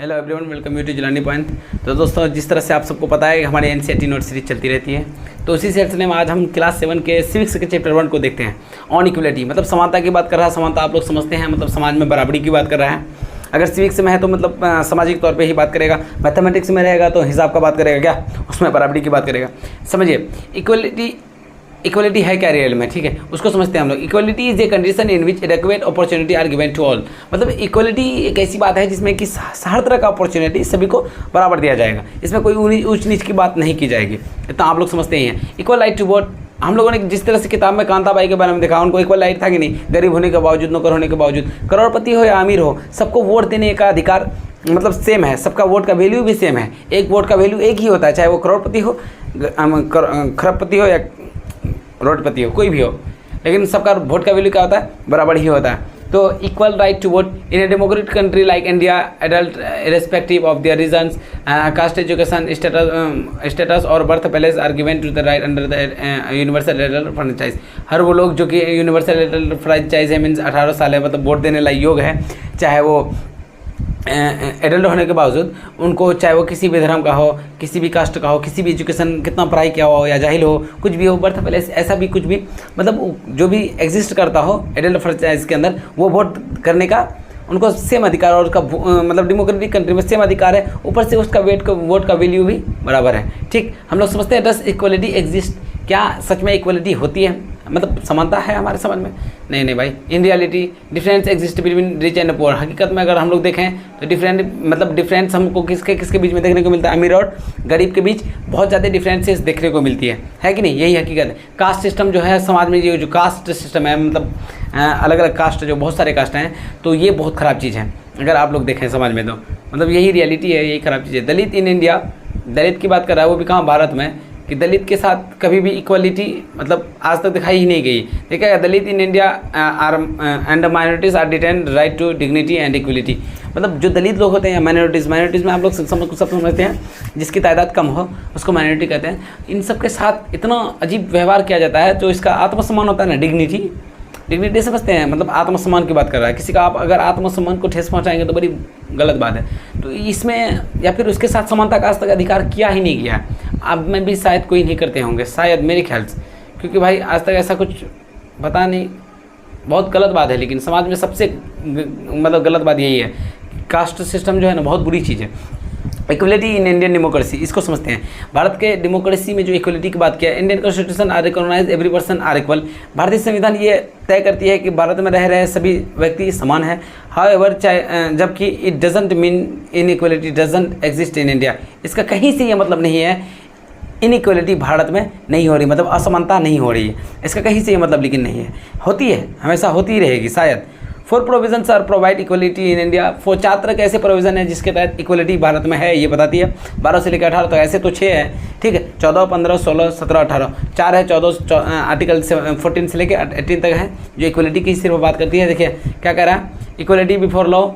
Hello everyone, welcome you to Jilani point. तो दोस्तों, जिस तरह से आप सबको पता है हमारे एनसीईआरटी नोट सीरीज चलती रहती है, तो उसी सिलसिले में आज हम क्लास 7 के सिविक्स के चैप्टर 1 को देखते हैं। ऑन इक्वलिटी मतलब समानता की बात कर रहा है। समानता आप लोग समझते हैं, मतलब समाज में बराबरी की बात कर रहा है। अगर सिविक्स में है तो मतलब सामाजिक तौर पे ही बात करेगा। मैथमेटिक्स में रहेगा तो हिसाब का बात करेगा, क्या उसमें बराबरी की बात करेगा। समझिए, इक्वलिटी है क्या रियल में, ठीक है, उसको समझते हैं हम लोग। Equality is a condition in which adequate opportunity are given to all. मतलब इक्वलिटी एक ऐसी बात है जिसमें कि हर तरह का अपॉर्चुनिटी सभी को बराबर दिया जाएगा। इसमें कोई ऊंच नीच की बात नहीं की जाएगी, इतना आप लोग समझते ही हैं। इक्वल राइट टू वोट, हम लोगों ने जिस तरह से किताब में कांताबाई के बारे में देखा, उनको इक्वल राइट था कि नहीं, गरीब होने के बावजूद, नौकर होने के बावजूद, करोड़पति हो या अमीर हो, सबको वोट देने का अधिकार मतलब सेम है। सबका वोट का वैल्यू भी सेम है। एक वोट का वैल्यू एक ही होता है, चाहे वो करोड़पति हो, खरबपति हो या रोडपति हो, कोई भी हो, लेकिन सबका वोट का वैल्यू क्या होता है, बराबर ही होता है। तो equal right to vote in a democratic country like India, adult irrespective of their regions, caste, education status और birth place are given to the right under the universal adult franchise. हर वो लोग जो कि यूनिवर्सल एडल्ट फ्रेंचाइज है, means 18 साल है, मतलब वोट देने लायक योग है, चाहे वो एडल्ट होने के बावजूद, उनको चाहे वो किसी भी धर्म का हो, किसी भी कास्ट का हो, किसी भी एजुकेशन कितना पढ़ाई किया हो या जाहिल हो, कुछ भी हो, बर्थ प्लेस ऐसा भी कुछ भी, मतलब जो भी एग्जिस्ट करता हो एडल्ट फ्रेंचाइज के अंदर, वो वोट करने का उनको सेम अधिकार, और उसका मतलब डेमोक्रेटिक कंट्री में सेम अधिकार है। ऊपर से उसका वोट का वैल्यू भी बराबर है। ठीक, हम लोग समझते हैं डस इक्वलिटी एग्जिस्ट, क्या सच में इक्वलिटी होती है, मतलब समानता है हमारे समझ में? नहीं भाई। In reality difference exist between rich and poor. हकीकत में अगर हम लोग देखें तो डिफरेंस हमको किसके बीच में देखने को मिलता है? अमीर और गरीब के बीच बहुत ज़्यादा डिफरेंसेस देखने को मिलती है कि नहीं? यही हकीकत है। कास्ट सिस्टम जो है समाज में, ये जो कास्ट सिस्टम है, मतलब अलग अलग कास्ट, जो बहुत सारे कास्ट हैं, तो ये बहुत ख़राब चीज़ है अगर आप लोग देखें समाज में, तो मतलब यही रियलिटी है, यही ख़राब चीज़ है। दलित इन इंडिया, दलित की बात कर रहा है, वो भी कहाँ, भारत में, कि दलित के साथ कभी भी इक्वलिटी मतलब आज तक दिखाई ही नहीं गई। देखिएगा, Dalit in India are and minorities are detain right to dignity and equality. मतलब जो दलित लोग होते हैं, माइनॉरिटीज़ में आप लोग सब समझते हैं, जिसकी तादाद कम हो उसको माइनॉरिटी कहते हैं। इन सब के साथ इतना अजीब व्यवहार किया जाता है, जो इसका आत्मसम्मान होता है ना, डिग्निटी समझते हैं, मतलब आत्मसम्मान की बात कर रहा है। किसी का आप अगर आत्मसम्मान को ठेस पहुंचाएंगे तो बड़ी गलत बात है। तो इसमें या फिर उसके साथ समानता का आज तक अधिकार किया ही नहीं गया है। अब में भी शायद कोई नहीं करते होंगे, शायद, मेरे ख्याल से, क्योंकि भाई आज तक ऐसा कुछ पता नहीं, बहुत गलत बात है। लेकिन समाज में सबसे मतलब गलत बात यही है, कास्ट सिस्टम जो है ना, बहुत बुरी चीज़ है। इक्वलिटी इन इंडियन डेमोक्रेसी, इसको समझते हैं। भारत के डेमोक्रेसी में जो इक्वलिटी की बात किया, Indian constitution are recognize every person are equal. भारतीय संविधान ये तय करती है कि भारत में रह रहे सभी व्यक्ति समान है। हाउएवर, जबकि it doesn't mean inequality doesn't exist in India. इसका कहीं से ये मतलब नहीं है इनइक्वलिटी भारत में नहीं हो रही, मतलब असमानता नहीं हो रही है, इसका कहीं से ये मतलब लेकिन नहीं है। होती है, हमेशा होती रहेगी शायद। 4 provisions are provide equality in India. 4 तरह के ऐसे प्रोविज़न है जिसके तहत इक्वलिटी भारत में है, ये बताती है। 12 से लेकर 18 तक, ऐसे तो 6 है, ठीक है। 14, 15, 16, 17, 18, 4 है। 14 आर्टिकल 14 से लेकर 18 तक है, जो इक्वलिटी की सिर्फ बात करती है। देखिए क्या कह रहा है, इक्वलिटी बिफोर लॉ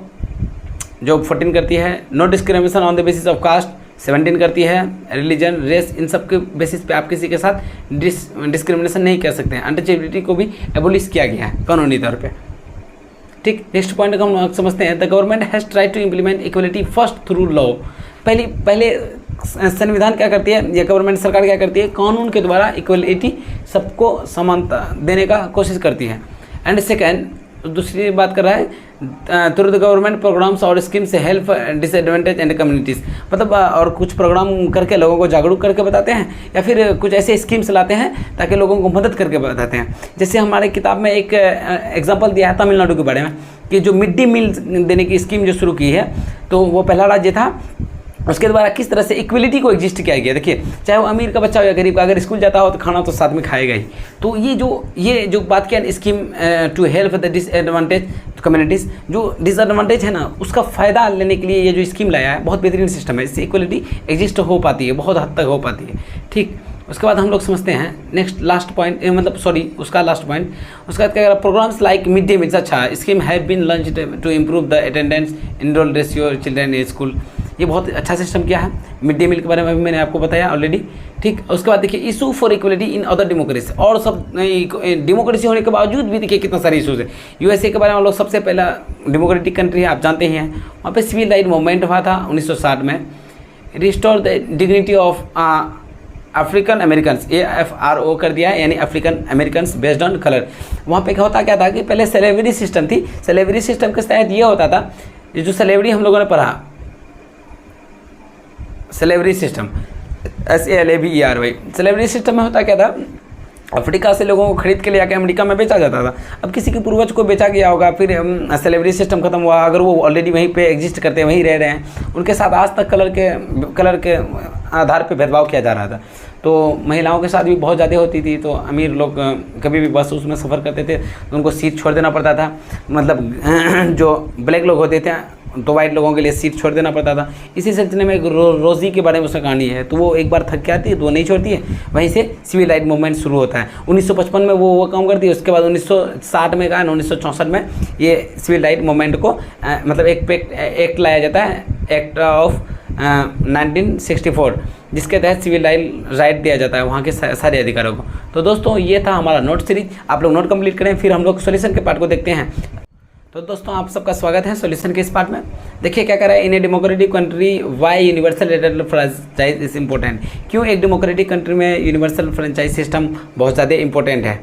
जो 14 करती है, no discrimination on the basis of caste 17 करती है, रिलीजन, रेस, इन सब के बेसिस पे आप किसी के साथ डिस्क्रिमिनेशन नहीं कर सकते हैं। अनटचेबिलिटी को भी एबोलिश किया गया है कानूनी तौर पे। ठीक, नेक्स्ट पॉइंट को हम समझते हैं। The government has try to implement equality first through law. पहले संविधान क्या करती है, या गवर्नमेंट सरकार क्या करती है, कानून के द्वारा इक्वलिटी सबको समानता देने का कोशिश करती है। एंड सेकेंड, दूसरी बात कर रहा है, थ्रू द गवर्नमेंट प्रोग्राम्स और स्कीम से हेल्प डिसएडवांटेज एंड कम्युनिटीज़। मतलब और कुछ प्रोग्राम करके लोगों को जागरूक करके बताते हैं, या फिर कुछ ऐसे स्कीम्स लाते हैं ताकि लोगों को मदद करके बताते हैं। जैसे हमारे किताब में एक एग्जांपल दिया है तमिलनाडु के बारे में, कि जो मिड डे मील देने की स्कीम जो शुरू की है, तो वो पहला राज्य था, उसके द्वारा किस तरह से इक्वलिटी को एग्जिस्ट किया गया। देखिए, चाहे वो अमीर का बच्चा हो या गरीब का, अगर स्कूल जाता हो तो खाना तो साथ में खाएगा ही। तो ये जो बात किया scheme to help the disadvantage communities, जो डिसएडवांटेज है ना, उसका फ़ायदा लेने के लिए ये जो स्कीम लाया है, बहुत बेहतरीन सिस्टम है। इससे इक्वलिटी एग्जिस्ट हो पाती है, बहुत हद तक हो पाती है। ठीक, उसके बाद हम लोग समझते हैं नेक्स्ट लास्ट पॉइंट, मतलब सॉरी उसका लास्ट पॉइंट। उसके बाद क्या कह रहा है, programmes like mid day meals. अच्छा, scheme have been launched to improve the attendance, enrol ratio children in school. ये बहुत अच्छा सिस्टम किया है। मिड डे मील के बारे में भी मैंने आपको बताया ऑलरेडी, ठीक। उसके बाद देखिए issue for equality in other democracy, और सब डेमोक्रेसी होने के बावजूद भी देखिए कितना सारे इशूज़ है। यूएसए के बारे में हम लोग सबसे पहला डेमोक्रेटिक कंट्री है, आप जानते ही हैं। वहाँ पे सिविल राइट मूवमेंट हुआ था 1960 में। Restore the dignity of African Americans, AFRO कर दिया है, यानी African Americans based on colour. वहाँ पे होता क्या था कि पहले स्लेवरी सिस्टम थी। स्लेवरी सिस्टम के तहत ये होता था, ये जो स्लेवरी हम लोगों ने पढ़ा, slavery system SLAVERY, slavery system में होता क्या था, अफ्रीका से लोगों को खरीद के ले आके अमेरिका में बेचा जाता था। अब किसी के पूर्वज को बेचा गया होगा, फिर स्लेवरी सिस्टम खत्म हुआ, अगर वो ऑलरेडी वहीं पे एग्जिस्ट करते हैं, वहीं रह रहे हैं, उनके साथ आज तक कलर के आधार पे भेदभाव किया जा रहा था। तो महिलाओं के साथ भी बहुत ज़्यादा होती थी। तो अमीर लोग कभी भी बस उसमें सफ़र करते थे तो उनको सीट छोड़ देना पड़ता था, मतलब जो ब्लैक लोग होते थे तो वाइट लोगों के लिए सीट छोड़ देना पड़ता था। इसी सिलसिले में एक रोज़ी के बारे में उसका कहानी है। तो वो एक बार थक के आती है तो वो नहीं छोड़ती है, वहीं से सिविल राइट मूवमेंट शुरू होता है। 1955 में वो काम करती है। उसके बाद 1960 में का 1964 में ये सिविल राइट मूवमेंट को मतलब एक एक्ट लाया जाता है, एक्ट ऑफ 1964, जिसके तहत सिविल राइट दिया जाता है वहाँ के सारे अधिकारों को। तो दोस्तों ये था हमारा नोट सीरीज, आप लोग नोट कंप्लीट करें, फिर हम लोग सॉल्यूशन के पार्ट को देखते हैं। तो दोस्तों आप सबका स्वागत है सॉल्यूशन के इस पार्ट में। देखिए क्या कर रहा है, in a democratic country why universal adult franchise is important. क्यों एक डेमोक्रेटिक कंट्री में यूनिवर्सल फ्रेंचाइज सिस्टम बहुत ज़्यादा इंपॉर्टेंट है।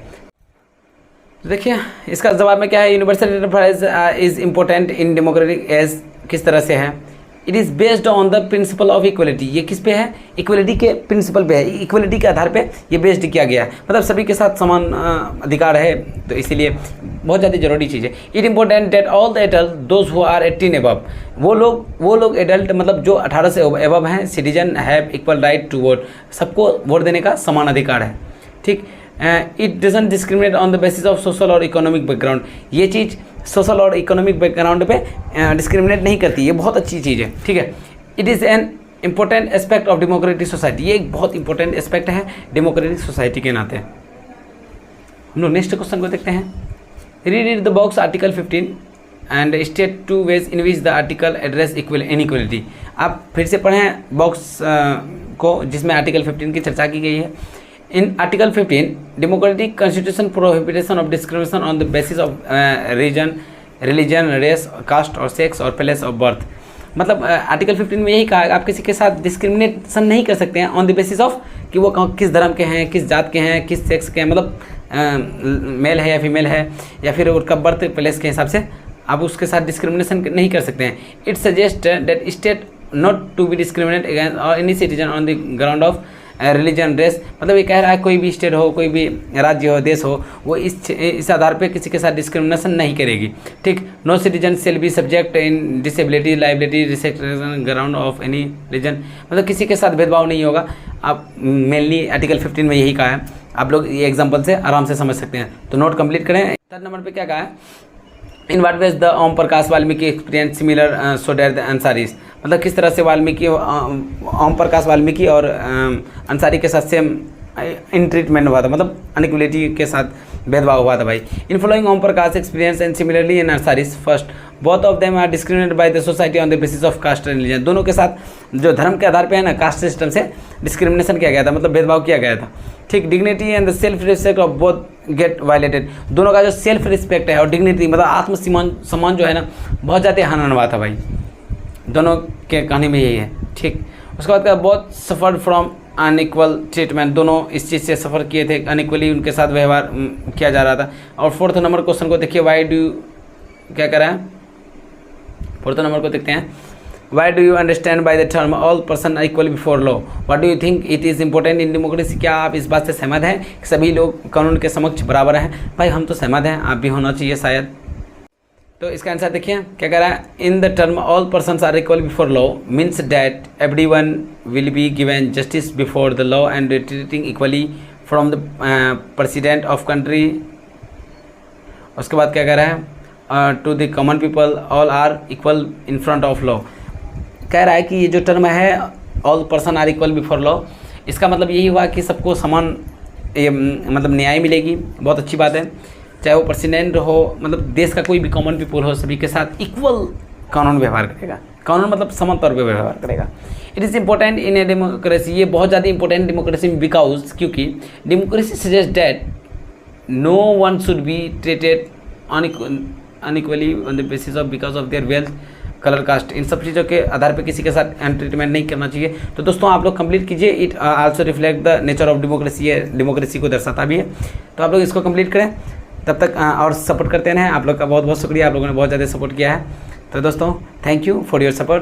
तो देखिए इसका जवाब में क्या है, universal adult franchise is important in democratic age किस तरह से है, it is based on the principle of equality. ये किस पे है, इक्वलिटी के प्रिंसिपल पे है, इक्वलिटी के आधार पे ये बेस्ड किया गया है, मतलब सभी के साथ समान अधिकार है, तो इसीलिए बहुत ज़्यादा जरूरी चीज़ है। It important that all the adult those who are 18 above, वो लोग एडल्ट मतलब जो 18 से एबव हैं, citizen have equal right to vote, सबको वोट देने का समान अधिकार है, ठीक। It doesn't discriminate on the basis of social और इकोनॉमिक बैकग्राउंड, ये चीज़ सोशल और इकोनॉमिक बैकग्राउंड पे डिस्क्रिमिनेट नहीं करती, ये बहुत अच्छी चीज़ है, ठीक है। It is an important aspect of democratic society, ये एक बहुत इंपॉर्टेंट एस्पेक्ट है डेमोक्रेटिक सोसाइटी के नाते। हम लोग नेक्स्ट क्वेश्चन को देखते हैं। Read the box article 15 and state two ways in which the article address inequality. आप फिर से पढ़ें बॉक्स को जिसमें आर्टिकल 15 की चर्चा की गई है। In Article 15, democratic constitution prohibition of discrimination on the basis of religion, race, caste और sex और place of birth। मतलब आर्टिकल 15 में यही कहा आप किसी के साथ डिस्क्रिमिनेशन नहीं कर सकते हैं ऑन द बेसिस ऑफ कि वो किस धर्म के हैं, किस जात के हैं, किस सेक्स के हैं, मतलब मेल है या फीमेल है, या फिर उनका बर्थ प्लेस के हिसाब से आप उसके साथ डिस्क्रिमिनेशन नहीं कर सकते हैं। It suggest that state not to be discriminate against और any citizen on the ground of religion, race, मतलब ये कह रहा है कोई भी स्टेट हो, कोई भी राज्य हो, देश हो, वो इस आधार पे किसी के साथ डिस्क्रिमिनेशन नहीं करेगी, ठीक। No citizen shall be subject in disability liability restriction ground of any reason, मतलब किसी के साथ भेदभाव नहीं होगा। आप मेनली आर्टिकल 15 में यही कहा है, आप लोग ये एग्जाम्पल से आराम से समझ सकते हैं। तो नोट कंप्लीट करें। 3rd नंबर पर क्या कहा है, in what ways the Om Prakash Valmiki experience similar so that the Ansaris, मतलब किस तरह से वाल्मीकि ओम प्रकाश वाल्मीकि और अंसारी के साथ सेम इन ट्रीटमेंट हुआ था, मतलब अनइक्वलिटी के साथ भेदभाव हुआ था भाई। In following Om Prakash experience and similarly in Ansaris, first both of them are discriminated by the society on the basis of caste and religion. दोनों के साथ जो धर्म के आधार पे है ना, कास्ट सिस्टम से डिस्क्रिमिनेशन किया गया था, मतलब भेदभाव किया गया था, ठीक। Dignity and the self respect of both get violated, दोनों का जो सेल्फ रिस्पेक्ट है और डिग्निटी मतलब आत्म सम्मान जो है ना, बहुत ज़्यादा हनन हुआ था भाई, दोनों के कहानी में यही है, ठीक। उसके बाद बहुत सफ़र्ड फ्रॉम अनइक्वल ट्रीटमेंट, दोनों इस चीज़ से सफ़र किए थे, अनइक्वली उनके साथ व्यवहार किया जा रहा था। और 4th नंबर क्वेश्चन को देखिए, वाई डू क्या कह रहा है, 4th नंबर को देखते हैं। Why do you understand by the term all person equal before law, what do you think it is important in democracy, क्या आप इस बात से सहमत हैं कि सभी लोग कानून के समक्ष बराबर हैं? भाई हम तो सहमत हैं, आप भी होना चाहिए शायद। तो इसका आंसर देखिए क्या कह रहा है, in the term all persons are equal before law means that everyone will be given justice before the law and treating equally from the president of country. उसके बाद क्या कह रहा है, to the common people all are equal in front of law. कह रहा है कि ये जो टर्म है all person are equal before law, इसका मतलब यही हुआ कि सबको समान मतलब न्याय मिलेगी, बहुत अच्छी बात है। चाहे वो प्रेसिडेंट हो, मतलब देश का कोई भी कॉमन पीपल हो, सभी के साथ इक्वल कानून व्यवहार करेगा, कानून मतलब समान तौर पे व्यवहार करेगा। It is important in a democracy, ये बहुत ज़्यादा इंपॉर्टेंट डेमोक्रेसी में, बिकॉज क्योंकि democracy suggest that no one should be treated unequally on the basis of because of their wealth, colour, caste, इन सब चीज़ों के आधार पे किसी के साथ ट्रीटमेंट नहीं करना चाहिए। तो दोस्तों आप लोग कंप्लीट कीजिए। It also reflect the nature of democracy, है डेमोक्रेसी को दर्शाता भी है। तो आप लोग इसको कंप्लीट करें, तब तक और सपोर्ट करते रहें। आप लोग का बहुत बहुत शुक्रिया, आप लोगों ने बहुत ज़्यादा सपोर्ट किया है। तो दोस्तों thank you for your support.